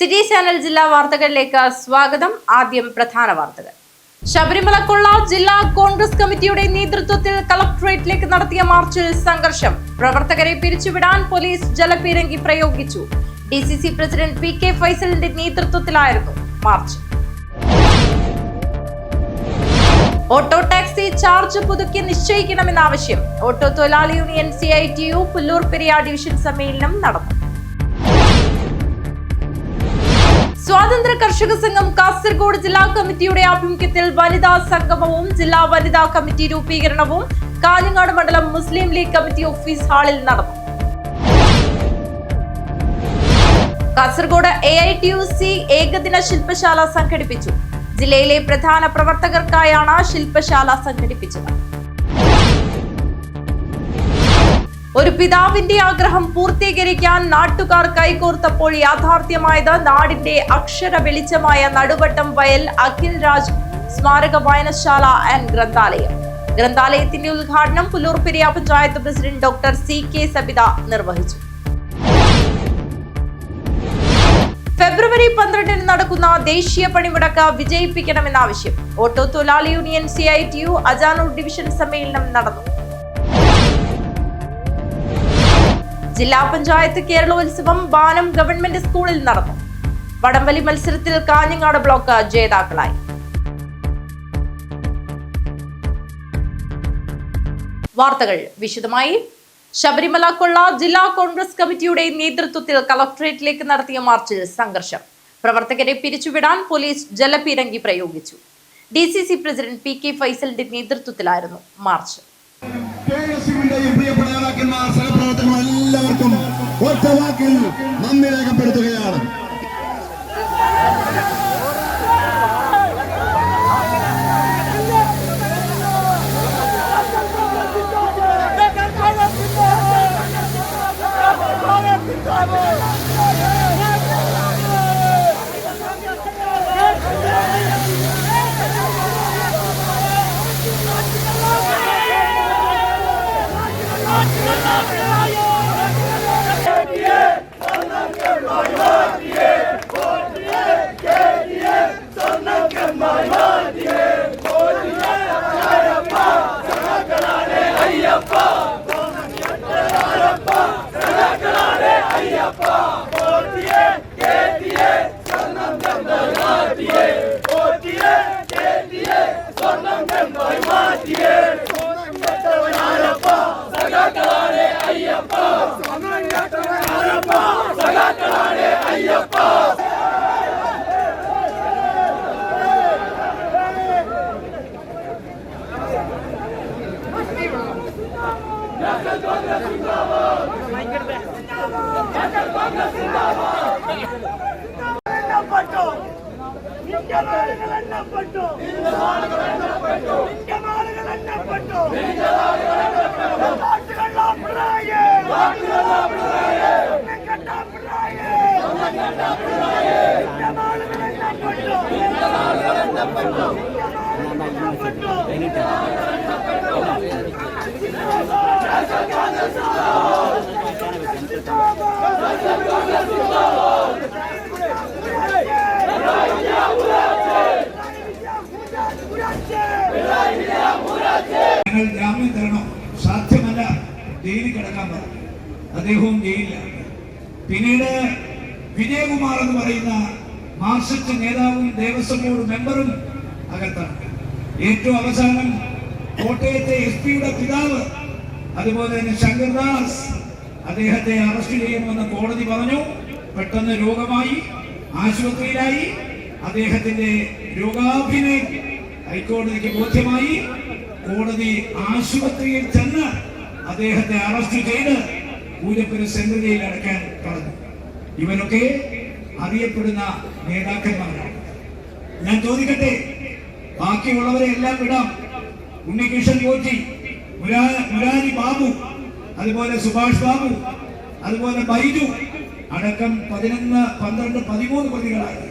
City channel ജില്ലാ വാർത്തകളിലേക്ക് സ്വാഗതം. ആദ്യം പ്രധാന വാർത്തകൾ. ശബരിമല കൊള്ള ജില്ലാ കോൺഗ്രസ് കമ്മിറ്റിയുടെ നേതൃത്വത്തിൽ കളക്ടറേറ്റിലേക്ക് നടത്തിയ മാർച്ചിൽ സംഘർഷം. പ്രവർത്തകരെ പിരിച്ചുവിടാൻ പോലീസ് ജലപീരങ്കി പ്രയോഗിച്ചു. ഡിസിസി പ്രസിഡന്റ് പി കെ ഫൈസലിന്റെ നേതൃത്വത്തിലായിരുന്നു മാർച്ച്. ഓട്ടോ ടാക്സി ചാർജ് പുതുക്കി നിശ്ചയിക്കണമെന്ന ആവശ്യം. ഓട്ടോ തൊഴിലാളി union CITU Pullur Periya division സമ്മേളനം നടന്നു. സ്വാതന്ത്ര്യ കർഷക സംഘം കാസർഗോഡ് ജില്ലാ കമ്മിറ്റിയുടെ ആഭിമുഖ്യത്തിൽ വനിതാ സംഗമവും ജില്ലാ വനിതാ കമ്മിറ്റി രൂപീകരണവും കാഞ്ഞങ്ങാട് മണ്ഡലം മുസ്ലിം ലീഗ് കമ്മിറ്റി ഓഫീസ് ഹാളിൽ നടന്നു. കാസർഗോഡ് AITUC ഏകദിന ശില്പശാല സംഘടിപ്പിച്ചു. ജില്ലയിലെ പ്രധാന പ്രവർത്തകർക്കായാണ് ശില്പശാല സംഘടിപ്പിച്ചത്. ഒരു പിതാവിന്റെ ആഗ്രഹം പൂർത്തീകരിക്കാൻ നാട്ടുകാർ കൈകോർത്തപ്പോൾ യാഥാർത്ഥ്യമായത് നാടിന്റെ അക്ഷര വെളിച്ചമായ നടുവട്ടം വയൽ അഖിൽ രാജ് സ്മാരക വായനശാല ആൻഡ് ഗ്രന്ഥാലയം. ഗ്രന്ഥാലയത്തിന്റെ ഉദ്ഘാടനം Pullur Periya panchayat president doctor CK Sabitha നിർവഹിച്ചു. ഫെബ്രുവരി 12 നടക്കുന്ന ദേശീയ പണിമുടക്ക് വിജയിപ്പിക്കണമെന്ന ആവശ്യം. ഓട്ടോ തൊഴിലാളി യൂണിയൻ CITU അജാനൂർ ഡിവിഷൻ സമ്മേളനം നടന്നു. ജില്ലാ പഞ്ചായത്ത് കേരളോത്സവം ബാനം ഗവൺമെന്റ് സ്കൂളിൽ നടന്നു. വടംവലി മത്സരത്തിൽ കാഞ്ഞങ്ങാട് ബ്ലോക്ക് ജേതാക്കളായി. വാർത്തകൾ വിശദമായി. ശബരിമല കൊള്ള ജില്ലാ കോൺഗ്രസ് കമ്മിറ്റിയുടെ നേതൃത്വത്തിൽ കളക്ടറേറ്റിലേക്ക് നടത്തിയ മാർച്ചിൽ സംഘർഷം. പ്രവർത്തകരെ പിരിച്ചുവിടാൻ പോലീസ് ജലപീരങ്കി പ്രയോഗിച്ചു. DCC പ്രസിഡന്റ് പി കെ ഫൈസലിന്റെ നേതൃത്വത്തിലായിരുന്നു മാർച്ച്. എല്ലാവർക്കും ഒറ്റ വാക്കിൽ നന്ദി രേഖപ്പെടുത്തുകയാണ്. ജാമ്യം തരണം, സാധ്യമല്ല, ജയിലിൽ കിടക്കാൻ പറഞ്ഞു. അദ്ദേഹവും ജയിലിലാണ്. പിന്നീട് വിജയകുമാർ എന്ന് പറയുന്ന മാർക്സിസ്റ്റ് നേതാവും ദേവസ്വം ബോർഡ് മെമ്പറും അകത്താണ്. ഏറ്റവും അവസാനം കോട്ടയത്തെ SP-യുടെ പിതാവ്, അതുപോലെ തന്നെ ശങ്കർദാസ്, അദ്ദേഹത്തെ അറസ്റ്റ് ചെയ്യുമെന്ന് കോടതി പറഞ്ഞു. പെട്ടെന്ന് രോഗമായി ആശുപത്രിയിലായി. അദ്ദേഹത്തിന്റെ രോഗാഭിനയം ഹൈക്കോടതിക്ക് ബോധ്യമായി. കോടതി ആശുപത്രിയിൽ ചെന്ന് അദ്ദേഹത്തെ അറസ്റ്റ് ചെയ്ത് പൂജപ്പുര സെൻട്രൽ ജയിലിൽ അടയ്ക്കാൻ പറഞ്ഞു. ഇവരൊക്കെ അറിയപ്പെടുന്ന നേതാക്കന്മാരാണ്. ഞാൻ ചോദിക്കട്ടെ, ബാക്കിയുള്ളവരെ എല്ലാം വിടാം. ഉണ്ണികൃഷ്ണൻ പോറ്റി, മുരാരി ബാബു, അതുപോലെ സുഭാഷ് ബാബു, അതുപോലെ ബൈജു അടക്കം 11, 12, 13 പ്രതികളായി.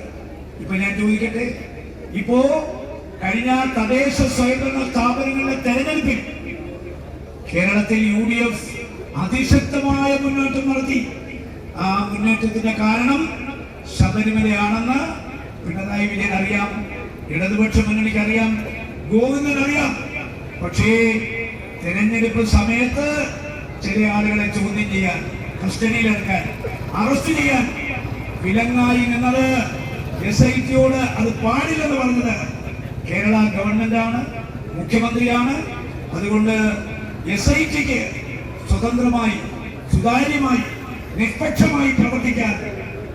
ഇപ്പൊ ഞാൻ ചോദിക്കട്ടെ, ഇപ്പോ കഴിഞ്ഞ തദ്ദേശ സ്വയംഭരണ സ്ഥാപനങ്ങളുടെ തെരഞ്ഞെടുപ്പിൽ കേരളത്തിൽ UDF അതിശക്തമായ മുന്നേറ്റം നടത്തി. ആ മുന്നേറ്റത്തിന്റെ കാരണം ശബരിമലയാണെന്ന് പിണറായി വിജയൻ അറിയാം, ഇടതുപക്ഷ മുന്നണിക്ക് അറിയാം, ഗോവിന്ദൻ അറിയാം. പക്ഷേ തെരഞ്ഞെടുപ്പ് സമയത്ത് ചില ആളുകളെ ചോദ്യം ചെയ്യാൻ, കസ്റ്റഡിയിലെടുക്കാൻ, അറസ്റ്റ് ചെയ്യാൻ വിലങ്ങായി നിന്നത് SITയോട് അത് പാടില്ലെന്ന് പറഞ്ഞത് കേരള ഗവൺമെന്റാണ്, മുഖ്യമന്ത്രിയാണ്. അതുകൊണ്ട് SITക്ക് സ്വതന്ത്രമായി, സുതാര്യമായി, നിഷ്പക്ഷമായി പ്രവർത്തിക്കാൻ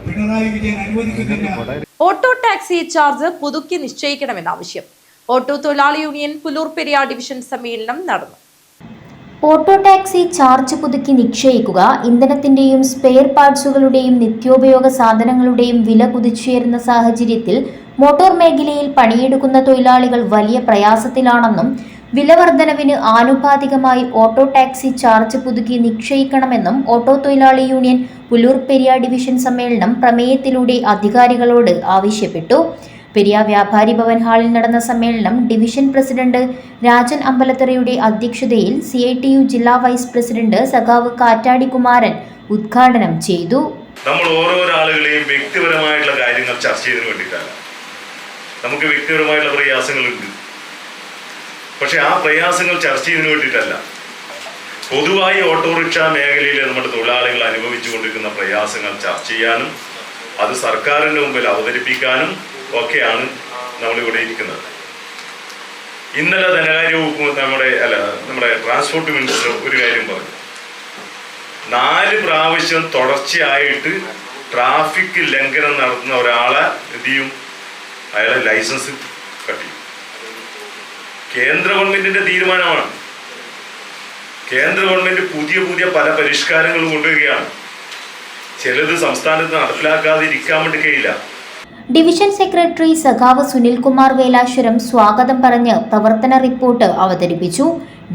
പിണറായി വിജയൻ അനുവദിക്കുന്നില്ല. ഓട്ടോ ടാക്സി ചാർജ് പുതുക്കി നിശ്ചയിക്കണമെന്ന ആവശ്യം. ഓട്ടോ തൊഴിലാളി യൂണിയൻ പുല്ലൂർ പെരിയാർ ഡിവിഷൻ സമ്മേളനം നടന്നു. ഓട്ടോ ടാക്സി ചാർജ് പുതുക്കി നിശ്ചയിക്കുക, ഇന്ധനത്തിന്റെയും സ്പെയർ പാർട്സുകളുടെയും നിത്യോപയോഗ സാധനങ്ങളുടെയും വില കുതിച്ചുയരുന്ന സാഹചര്യത്തിൽ മോട്ടോർ മേഖലയിൽ പണിയെടുക്കുന്ന തൊഴിലാളികൾ വലിയ പ്രയാസത്തിലാണെന്നും വില വർധനവിന് ആനുപാതികമായി ഓട്ടോ ടാക്സി ചാർജ് പുതുക്കി നിശ്ചയിക്കണമെന്നും ഓട്ടോ തൊഴിലാളി യൂണിയൻ പുല്ലൂർ പെരിയാർ ഡിവിഷൻ സമ്മേളനം പ്രമേയത്തിലൂടെ അധികാരികളോട് ആവശ്യപ്പെട്ടു. പെരിയാർ വ്യാപാരി ഭവൻ ഹാളിൽ നടന്ന സമ്മേളനം ഡിവിഷൻ പ്രസിഡന്റ് രാജൻ അമ്പലത്തറയുടെ അധ്യക്ഷതയിൽ CITU ജില്ലാ വൈസ് പ്രസിഡന്റ് സഖാവ് കാറ്റാടി കുമാരൻ ഉദ്ഘാടനം ചെയ്തു. നമ്മൾ ഓരോ ആളുകളെയും വ്യക്തിപരമായിട്ടുള്ള കാര്യങ്ങൾ ചർച്ച ചെയ്തതിനു വേണ്ടിയിട്ടാണ്. നമുക്ക് വ്യക്തിപരമായിട്ടുള്ള പ്രയാസങ്ങളുണ്ട്, പക്ഷെ ആ പ്രയാസങ്ങൾ ചർച്ച ചെയ്തതിനു വേണ്ടിയിട്ടല്ല. പൊതുവായി ഓട്ടോറിക്ഷ മേഖലയിൽ നമ്മുടെ തൊഴിലാളികൾ അനുഭവിച്ചുകൊണ്ടിരിക്കുന്ന പ്രയാസങ്ങൾ ചർച്ച ചെയ്യാനും അത് സർക്കാരിന്റെ മുമ്പിൽ അവതരിപ്പിക്കാനും ഒക്കെയാണ് നമ്മളിവിടെ ഇരിക്കുന്നത്. ഇന്നലെ ധനകാര്യ വകുപ്പ് നമ്മുടെ ട്രാൻസ്പോർട്ട് മിനിസ്റ്റർ ഒരു കാര്യം പറഞ്ഞു. 4 പ്രാവശ്യം തുടർച്ചയായിട്ട് ട്രാഫിക് ലംഘനം നടത്തുന്ന ഒരാളെ എന്ത് ചെയ്യും? അയാളെ ലൈസൻസ് കട്ട് ചെയ്യും. കേന്ദ്ര ഗവൺമെന്റിന്റെ തീരുമാനമാണ്. കേന്ദ്ര ഗവൺമെന്റ് പുതിയ പല പരിഷ്കാരങ്ങൾ കൊണ്ടുവരികയാണ്. ചിലത് സംസ്ഥാനത്ത് നടപ്പിലാക്കാതിരിക്കാൻ വേണ്ടി കഴിയില്ല. ഡിവിഷൻ സെക്രട്ടറി സഖാവ് സുനിൽകുമാർ വേലാശ്വരം സ്വാഗതം പറഞ്ഞ് പ്രവർത്തന റിപ്പോർട്ട് അവതരിപ്പിച്ചു.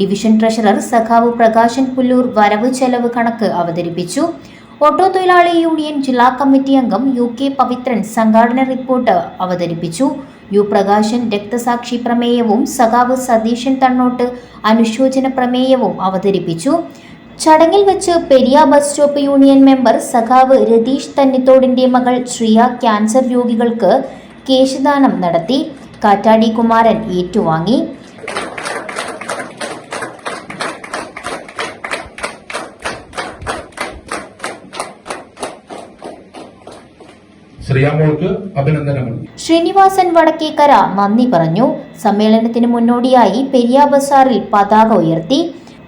ഡിവിഷൻ ട്രഷറർ സഖാവ് പ്രകാശൻ പുല്ലൂർ വരവ് ചെലവ് കണക്ക് അവതരിപ്പിച്ചു. ഓട്ടോ തൊഴിലാളി യൂണിയൻ ജില്ലാ കമ്മിറ്റി അംഗം UK പവിത്രൻ സംഘാടന റിപ്പോർട്ട് അവതരിപ്പിച്ചു. U പ്രകാശൻ രക്തസാക്ഷി പ്രമേയവും സഖാവ് സതീശൻ തണ്ണോട്ട് അനുശോചന പ്രമേയവും അവതരിപ്പിച്ചു. ചടങ്ങിൽ വെച്ച് Periyar bus stop union member സഖാവ് രതീഷ് തന്നിത്തോടിന്റെ മകൾ ശ്രിയ ക്യാൻസർ രോഗികൾക്ക് കേശദാനം നടത്തി. കാറ്റാടി കുമാരൻ ഏറ്റുവാങ്ങി. ശ്രീനിവാസൻ വടക്കേക്കര നന്ദി പറഞ്ഞു. സമ്മേളനത്തിന് മുന്നോടിയായി പെരിയാർ ബസാറിൽ പതാക ഉയർത്തി.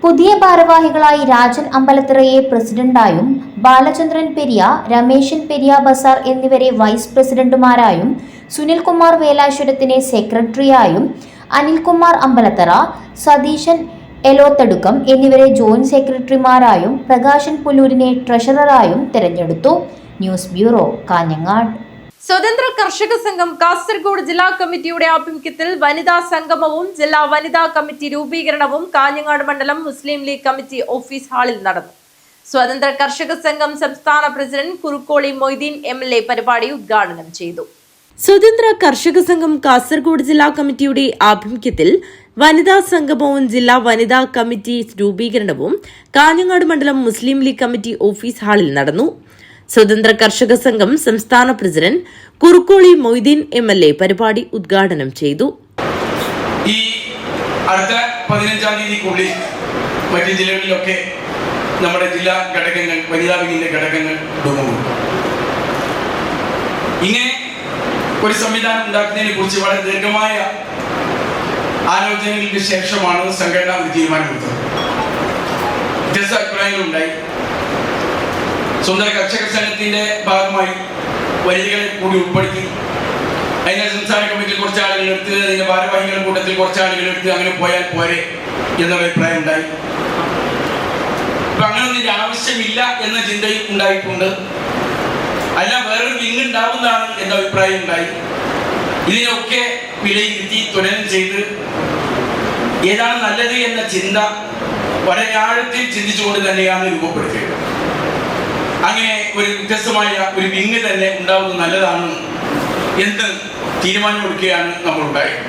പുതിയ ഭാരവാഹികളായി രാജൻ അമ്പലത്തറയെ പ്രസിഡന്റായും ബാലചന്ദ്രൻ പെരിയ, രമേശൻ പെരിയാർ ബസാർ എന്നിവരെ വൈസ് പ്രസിഡന്റുമാരായും സുനിൽകുമാർ വേലാശ്വരത്തിനെ സെക്രട്ടറിയായും അനിൽകുമാർ അമ്പലത്തറ, സതീശൻ എലോത്തടുക്കം എന്നിവരെ ജോയിന്റ് സെക്രട്ടറിമാരായും പ്രകാശൻ പുല്ലൂരിനെ ട്രഷററായും തെരഞ്ഞെടുത്തു. News bureau, Kanhangad. സ്വതന്ത്ര കർഷക സംഘം കാസർഗോഡ് ജില്ലാ കമ്മിറ്റിയുടെ ആഭിമുഖ്യത്തിൽ വനിതാ സംഗമവും ജില്ലാ വനിതാ കമ്മിറ്റി രൂപീകരണവും കാഞ്ഞങ്ങാട് മണ്ഡലം മുസ്ലിം ലീഗ് കമ്മിറ്റി ഓഫീസ് ഹാളിൽ നടന്നു. സ്വതന്ത്ര കർഷക സംഘം സംസ്ഥാന പ്രസിഡന്റ് കുറുക്കോളി മൊയ്തീൻ MLA പരിപാടി ഉദ്ഘാടനം ചെയ്തു. സ്വതന്ത്ര കർഷക സംഘം കാസർഗോഡ് ജില്ലാ കമ്മിറ്റിയുടെ ആഭിമുഖ്യത്തിൽ വനിതാ സംഗമവും ജില്ലാ വനിതാ കമ്മിറ്റി രൂപീകരണവും കാഞ്ഞങ്ങാട് മണ്ഡലം മുസ്ലിം ലീഗ് കമ്മിറ്റി ഓഫീസ് ഹാളിൽ നടന്നു. സ്വതന്ത്ര കർഷക സംഘം സംസ്ഥാന പ്രസിഡന്റ് കുറുക്കോളി മൊയ്തീൻ MLA പരിപാടി ഉദ്ഘാടനം ചെയ്തു. ഈ അടുത്ത 15-ാം തീയതിക്കുള്ളിൽ മറ്റു ജില്ലകളിലൊക്കെ നമ്മുടെ ജില്ലാ ഘടകങ്ങൾ, വനിതാ വിങ്ങിന്റെ ഘടകങ്ങൾ തുടങ്ങും. ഇങ്ങനെ ഒരു സംവിധാനം ഉണ്ടാക്കുന്നതിനെ കുറിച്ച് വളരെ ദീർഘമായ ആലോചനകൾക്ക് ശേഷമാണ് സംഘടന ഒരു തീരുമാനമെടുത്തത്. വ്യത്യസ്ത അഭിപ്രായങ്ങളുണ്ടായി. സ്വന്തം കർഷക സംഘത്തിന്റെ ഭാഗമായി വനിതകളെ കൂടി ഉൾപ്പെടുത്തി അതിനെ സംസ്ഥാന കമ്മിറ്റിയിൽ കുറച്ച് ആളുകൾ എടുത്ത്, അതിന്റെ ഭാരവാഹികളുടെ കൂട്ടത്തിൽ കുറച്ച് ആളുകൾ എടുത്ത് അങ്ങനെ പോയാൽ പോരെ എന്നൊരു അഭിപ്രായം ഉണ്ടായി. അപ്പൊ അങ്ങനെ ഒന്നിന്റെ ആവശ്യമില്ല എന്ന ചിന്തയും ഉണ്ടായിട്ടുണ്ട്. അല്ല, വേറൊരു വിങ് ഉണ്ടാവുന്നതാണ് എന്ന അഭിപ്രായം ഉണ്ടായി. ഇതിനൊക്കെ വിലയിരുത്തി തുലനം ചെയ്ത് ഏതാണ് നല്ലത് എന്ന ചിന്ത വളരെ ആഴത്തിൽ ചിന്തിച്ചുകൊണ്ട് തന്നെയാണ് രൂപപ്പെടുത്തിയത്. അങ്ങനെ ഒരു വ്യത്യസ്തമായ ഒരു വിങ് തന്നെ ഉണ്ടാവുന്നത് നല്ലതാണ് എന്ന് തീരുമാനമെടുക്കുകയാണ് നമ്മൾ ഉണ്ടായത്.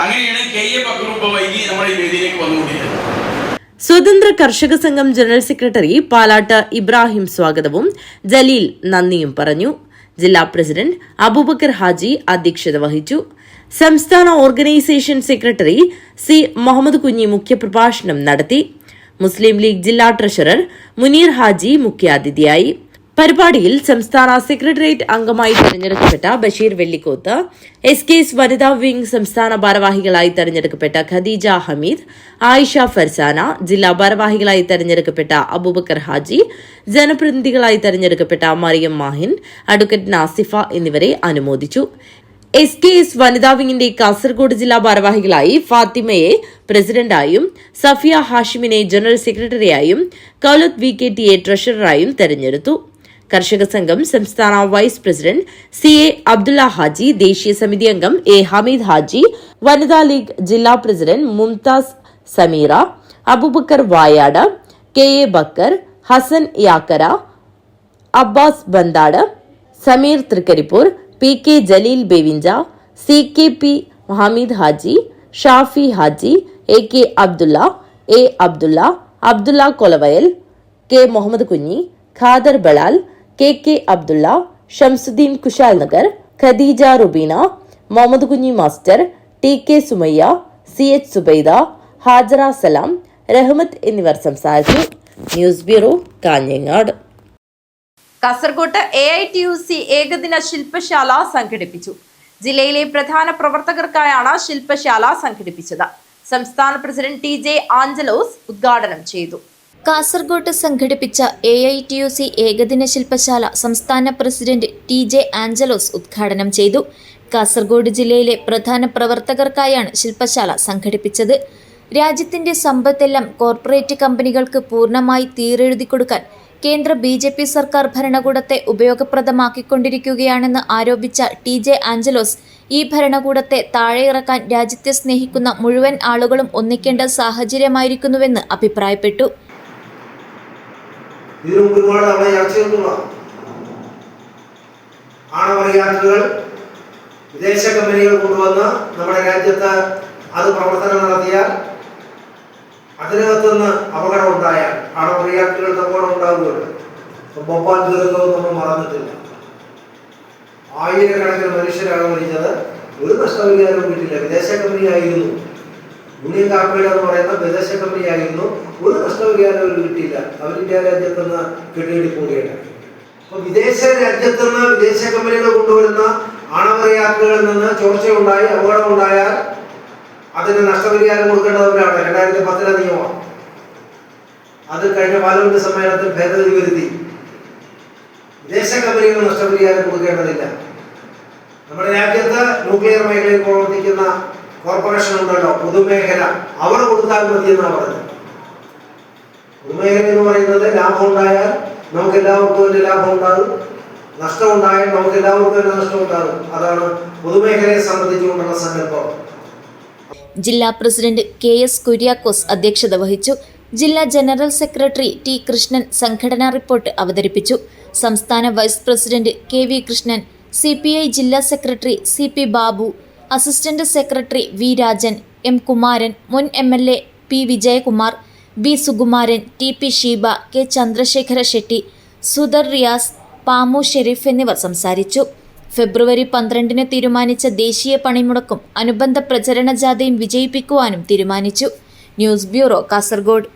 അങ്ങനെയാണ് KA ബക്രൂപ്പ് വൈകി നമ്മുടെ ഈ വേദിയിലേക്ക് വന്നുകൊണ്ടിരിക്കുന്നത്. സ്വതന്ത്ര കർഷക സംഘം ജനറൽ സെക്രട്ടറി പാലാട്ട് ഇബ്രാഹിം സ്വാഗതവും ജലീൽ നന്ദിയും പറഞ്ഞു. ജില്ലാ പ്രസിഡന്റ് അബൂബക്കർ ഹാജി അധ്യക്ഷത വഹിച്ചു. സംസ്ഥാന organisation secretary C Muhammad Kunhi മുഖ്യപ്രഭാഷണം നടത്തി. മുസ്ലിം ലീഗ് ജില്ലാ ട്രഷറർ മുനീർ ഹാജി മുഖ്യാതിഥിയായി. പരിപാടിയിൽ സംസ്ഥാന സെക്രട്ടേറിയറ്റ് അംഗമായി തെരഞ്ഞെടുക്കപ്പെട്ട ബഷീർ വെള്ളിക്കോത്ത്, SKS വനിതാ വിംഗ് സംസ്ഥാന ഭാരവാഹികളായി തെരഞ്ഞെടുക്കപ്പെട്ട ഖദീജ ഹമീദ്, ആയിഷ ഫർസാന, ജില്ലാ ഭാരവാഹികളായി തെരഞ്ഞെടുക്കപ്പെട്ട അബൂബക്കർ ഹാജി, ജനപ്രതിനിധികളായി തെരഞ്ഞെടുക്കപ്പെട്ട മറിയം മാഹിൻ, അഡ്വക്കേറ്റ് നാസിഫ എന്നിവരെ അനുമോദിച്ചു. SKS വനിതാ വിംഗിന്റെ കാസർഗോഡ് ജില്ലാ ഭാരവാഹികളായി ഫാത്തിമയെ പ്രസിഡന്റായും സഫിയ ഹാഷിമിനെ ജനറൽ സെക്രട്ടറിയായും കൗലത്ത് VKT ട്രഷററായും തെരഞ്ഞെടുത്തു. കർഷക സംഘം സംസ്ഥാന vice president CA Abdulla Haji, ദേശീയ സമിതി അംഗം A ഹമീദ് ഹാജി, വനിതാ ലീഗ് ജില്ലാ president Mumtaz Sameera, Aboobacker Vayad, KA Bakker, Hassan Yakkara, Abbas Bantad, Sameer Thrikaripur, PK Jaleel Bevinja, CKP Hameed Haji, Shafi Haji, AK Abdulla, A Abdulla, Abdulla Kolavayal, K Muhammad Kunhi, Khader Balal, KK Abdulla, Shamsuddin Kusal Nagar, Khadija Rubeena, Muhammad Kunhi master, TK Sumayya, CH Subaida, Hajara Salam, Rahmath എന്നിവർ സംസാരിച്ചു. News bureau, Kanhangad. കാസർകോട്ട് AITUC ഏകദിന ശില്പശാല സംഘടിപ്പിച്ചു. ജില്ലയിലെ പ്രധാന പ്രവർത്തകർക്കായാണ് ശില്പശാല സംഘടിപ്പിച്ചത്. സംസ്ഥാന പ്രസിഡന്റ് TJ ആഞ്ചലോസ് ഉദ്ഘാടനം ചെയ്തു. കാസർഗോഡ് സംഘടിപ്പിച്ച AITUC ഏകദിന ശില്പശാല സംസ്ഥാന പ്രസിഡന്റ് TJ ആഞ്ചലോസ് ഉദ്ഘാടനം ചെയ്തു. കാസർഗോഡ് ജില്ലയിലെ പ്രധാന പ്രവർത്തകർക്കായാണ് ശില്പശാല സംഘടിപ്പിച്ചത്. രാജ്യത്തിന്റെ സമ്പത്തെല്ലാം കോർപ്പറേറ്റ് കമ്പനികൾക്ക് പൂർണ്ണമായി തീരെഴുതി കൊടുക്കാൻ കേന്ദ്ര BJP സർക്കാർ ഭരണകൂടത്തെ ഉപയോഗപ്രദമാക്കിക്കൊണ്ടിരിക്കുകയാണെന്ന് ആരോപിച്ച TJ ആഞ്ചലോസ് ഈ ഭരണകൂടത്തെ താഴെയിറക്കാൻ രാജ്യത്തെ സ്നേഹിക്കുന്ന മുഴുവൻ ആളുകളും ഒന്നിക്കേണ്ട സാഹചര്യമായിരിക്കുന്നുവെന്ന് അഭിപ്രായപ്പെട്ടു. ഇതിനു ഒരുപാട് അവിടെ ചർച്ച ചെയ്തിട്ടുള്ളതാണ്. ആണവ റിയാക്ടറുകൾ വിദേശ കമ്പനികൾ കൊണ്ടുവന്ന് നമ്മുടെ രാജ്യത്ത് അത് പ്രവർത്തനം നടത്തിയാൽ അതിനകത്തുനിന്ന് അപകടം ഉണ്ടായാൽ ആണവ റിയാക്ടറുകൾക്ക് അപകടം ഉണ്ടാവുകയുള്ളൂ. ഭോപ്പാൽ ദുരന്തവും നമ്മൾ മറന്നിട്ടില്ല. ആയിരക്കണക്കിന് മനുഷ്യരാണ് മരിച്ചത്. ഒരു നഷ്ടപരിഹാരവും കിട്ടില്ല. വിദേശ കമ്പനിയായിരുന്നു, യൂണിയൻ കാർബൈഡ് എന്ന് പറയുന്ന വിദേശ കമ്പനിയായിരുന്നു. ഒരു നഷ്ടപരിഹാരം കിട്ടിയില്ല. അവർ ഇന്ത്യ രാജ്യത്ത് നിന്ന് കെട്ടിയെടുക്കുകയാണ്. അപ്പൊ വിദേശ രാജ്യത്ത് നിന്ന് വിദേശ കമ്പനികൾ കൊണ്ടുവരുന്ന ആണവ റിയാക്ടറുകളിൽ നിന്ന് ചോർച്ചയുണ്ടായി അപകടം ഉണ്ടായാൽ അതിന് നഷ്ടപരിഹാരം കൊടുക്കേണ്ടവരാണ്. 2010 നിയമമാണ്. അത് കഴിഞ്ഞ പാർലമെന്റ് സമ്മേളനത്തിൽ ഭേദഗതി വരുത്തി വിദേശ കമ്പനികൾ നഷ്ടപരിഹാരം കൊടുക്കേണ്ടതില്ല. നമ്മുടെ രാജ്യത്ത് ന്യൂക്ലിയർ മേഖലയിൽ പ്രവർത്തിക്കുന്ന കോർപ്പറേഷൻ ഉണ്ടല്ലോ, പൊതുമേഖല, അവർ കൊടുത്താൽ മതി എന്നാണ് പറഞ്ഞത്. പൊതുമേഖല എന്ന് പറയുന്നത് ലാഭം ഉണ്ടായാൽ നമുക്ക് എല്ലാവർക്കും തന്നെ ലാഭം ഉണ്ടാകും, നഷ്ടം ഉണ്ടായാൽ നമുക്ക് എല്ലാവർക്കും തന്നെ നഷ്ടം ഉണ്ടാകും. അതാണ് പൊതുമേഖലയെ സംബന്ധിച്ചുകൊണ്ടുള്ള സങ്കല്പം. ജില്ലാ പ്രസിഡന്റ് KS കുര്യാക്കോസ് അധ്യക്ഷത വഹിച്ചു. ജില്ലാ ജനറൽ സെക്രട്ടറി T കൃഷ്ണൻ സംഘടനാ റിപ്പോർട്ട് അവതരിപ്പിച്ചു. സംസ്ഥാന vice president KV Krishnan, CPI ജില്ലാ secretary CP Babu, assistant secretary V Rajan, M Kumaran, മുൻ MLA P Vijayakumar, B Sukumaran, TP Sheeba, K Chandrasekhara Shetty, Sudhar Riyas, പാമു Sharif എന്നിവർ സംസാരിച്ചു. ഫെബ്രുവരി 12 തീരുമാനിച്ച ദേശീയ പണിമുടക്കും അനുബന്ധ പ്രചരണ ജാഥയും വിജയിപ്പിക്കുവാനും തീരുമാനിച്ചു. News bureau, Kasaragod.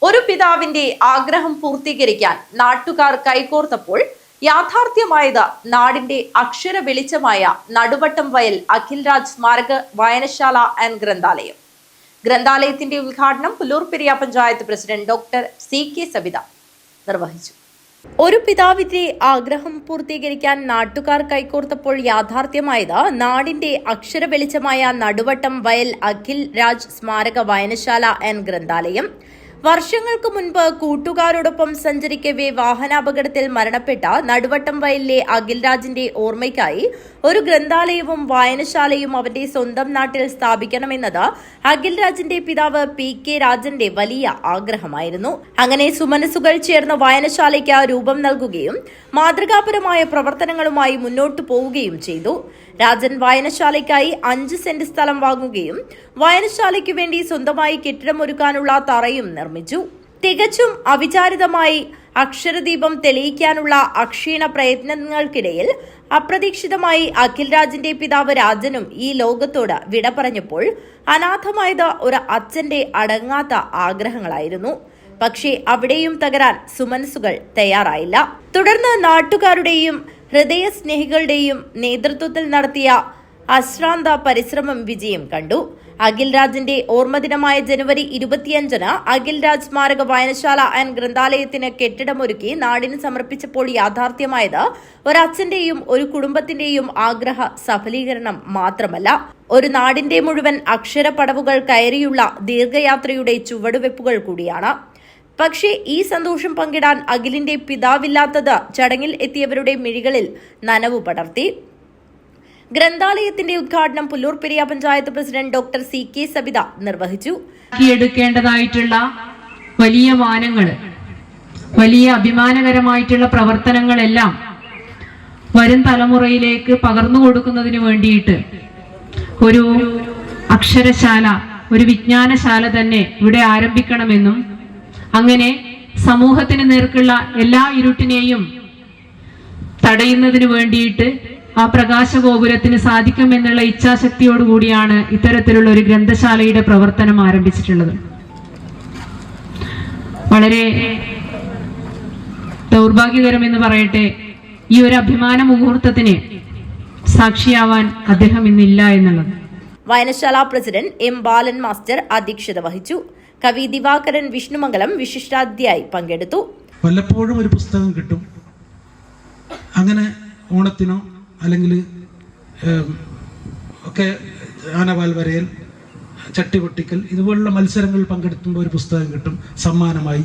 ഒരു പിതാവിന്റെ ആഗ്രഹം പൂർത്തീകരിക്കാൻ നാട്ടുകാർ കൈകോർത്തപ്പോൾ യാഥാർത്ഥ്യമായത് നാടിന്റെ അക്ഷര വെളിച്ചമായ നടുവട്ടം വയൽ അഖിൽ രാജ് സ്മാരക വായനശാല ആൻഡ് ഗ്രന്ഥാലയം. ഗ്രന്ഥാലയത്തിന്റെ ഉദ്ഘാടനം Pullurperiya panchayat president doctor CK Sabitha നിർവഹിച്ചു. ഒരു പിതാവിന്റെ ആഗ്രഹം പൂർത്തീകരിക്കാൻ നാട്ടുകാർ കൈകോർത്തപ്പോൾ യാഥാർത്ഥ്യമായത് നാടിന്റെ അക്ഷര വെളിച്ചമായ നടുവട്ടം വയൽ അഖിൽ രാജ് സ്മാരക വായനശാല ആൻഡ് ഗ്രന്ഥാലയം. വർഷങ്ങൾക്ക് മുൻപ് കൂട്ടുകാരോടൊപ്പം സഞ്ചരിക്കവേ വാഹനാപകടത്തിൽ മരണപ്പെട്ട നടുവട്ടം വയലിലെ അഖിൽ രാജിന്റെ ഓർമ്മയ്ക്കായി ഒരു ഗ്രന്ഥാലയവും വായനശാലയും അവന്റെ സ്വന്തം നാട്ടിൽ സ്ഥാപിക്കണമെന്നത് അഖിൽ രാജിന്റെ പിതാവ് PK രാജന്റെ വലിയ ആഗ്രഹമായിരുന്നു. അങ്ങനെ സുമനസുകൾ ചേർന്ന വായനശാലയ്ക്ക് രൂപം നൽകുകയും മാതൃകാപരമായ പ്രവർത്തനങ്ങളുമായി മുന്നോട്ടു പോവുകയും ചെയ്തു. രാജൻ വായനശാലയ്ക്കായി 5 സെന്റ് സ്ഥലം വാങ്ങുകയും വായനശാലയ്ക്കു വേണ്ടി സ്വന്തമായി കെട്ടിടമൊരുക്കാനുള്ള തറയും നിർമ്മിച്ചു. തികച്ചും അവിചാരിതമായി അക്ഷരദീപം തെളിയിക്കാനുള്ള അക്ഷീണ പ്രയത്നങ്ങൾക്കിടയിൽ അപ്രതീക്ഷിതമായി അഖിൽ രാജിന്റെ പിതാവ് രാജനും ഈ ലോകത്തോട് വിട പറഞ്ഞപ്പോൾ അനാഥമായത് ഒരു അച്ഛന്റെ അടങ്ങാത്ത ആഗ്രഹങ്ങളായിരുന്നു. പക്ഷേ അവിടെയും തകരാൻ സുമനസുകൾ തയ്യാറായില്ല. തുടർന്ന് നാട്ടുകാരുടെയും ഹൃദയസ്നേഹികളുടെയും നേതൃത്വത്തിൽ നടത്തിയ അശ്രാന്ത പരിശ്രമം വിജയം കണ്ടു. അഖിൽ രാജിന്റെ ഓർമ്മദിനമായ ജനുവരി 25-ന് അഖിൽ രാജ് സ്മാരക വായനശാല ആൻഡ് ഗ്രന്ഥാലയത്തിന് കെട്ടിടമൊരുക്കി നാടിന് സമർപ്പിച്ചപ്പോൾ യാഥാർത്ഥ്യമായത് ഒരച്ഛന്റെയും ഒരു കുടുംബത്തിന്റെയും ആഗ്രഹ സഫലീകരണം മാത്രമല്ല, ഒരു നാടിന്റെ മുഴുവൻ അക്ഷരപ്പടവുകൾ കയറിയുള്ള ദീർഘയാത്രയുടെ ചുവടുവെപ്പുകൾ കൂടിയാണ്. പക്ഷേ ഈ സന്തോഷം പങ്കിടാൻ അഖിലിന്റെ പിതാവില്ലാത്തത് ചടങ്ങിൽ എത്തിയവരുടെ മിഴികളിൽ നനവു പടർത്തി. ഗ്രന്ഥാലയത്തിന്റെ ഉദ്ഘാടനം Pullur Periya panchayat president doctor CK Sabitha നിർവഹിച്ചു. എടുക്കേണ്ടതായിട്ടുള്ള വലിയ മാനങ്ങൾ, വലിയ അഭിമാനകരമായിട്ടുള്ള പ്രവർത്തനങ്ങളെല്ലാം വരും തലമുറയിലേക്ക് പകർന്നു കൊടുക്കുന്നതിന് വേണ്ടിയിട്ട് ഒരു അക്ഷരശാല, ഒരു വിജ്ഞാനശാല തന്നെ ഇവിടെ ആരംഭിക്കണമെന്നും അങ്ങനെ സമൂഹത്തിന് നേർക്കുള്ള എല്ലാ ഇരുട്ടിനെയും തടയുന്നതിന് വേണ്ടിയിട്ട് ആ പ്രകാശഗോപുരത്തിന് സാധിക്കുമെന്നുള്ള ഇച്ഛാശക്തിയോടുകൂടിയാണ് ഇത്തരത്തിലുള്ള ഒരു ഗ്രന്ഥശാലയുടെ പ്രവർത്തനം ആരംഭിച്ചിട്ടുള്ളത്. വളരെ ദൗർഭാഗ്യകരമെന്ന് പറയട്ടെ, ഈ ഒരു അഭിമാന മുഹൂർത്തത്തിന് സാക്ഷിയാവാൻ അദ്ദേഹം ഇന്നില്ല എന്നുള്ളത്. വായനശാല പ്രസിഡന്റ് M. ബാലൻ മാസ്റ്റർ അധ്യക്ഷത വഹിച്ചു. കവി ദിവാകരൻ വിഷ്ണുമംഗലം വിശിഷ്ടാതിഥിയായി പങ്കെടുത്തു. വല്ലപ്പോഴും ഒരു പുസ്തകം കിട്ടും. അങ്ങനെ ഓണത്തിനോ അല്ലെങ്കിൽ ഒക്കെ ആനവാൽ വരയൽ, ചട്ടിപൊട്ടിക്കൽ ഇതുപോലുള്ള മത്സരങ്ങളിൽ പങ്കെടുക്കുമ്പോൾ ഒരു പുസ്തകം കിട്ടും സമ്മാനമായി.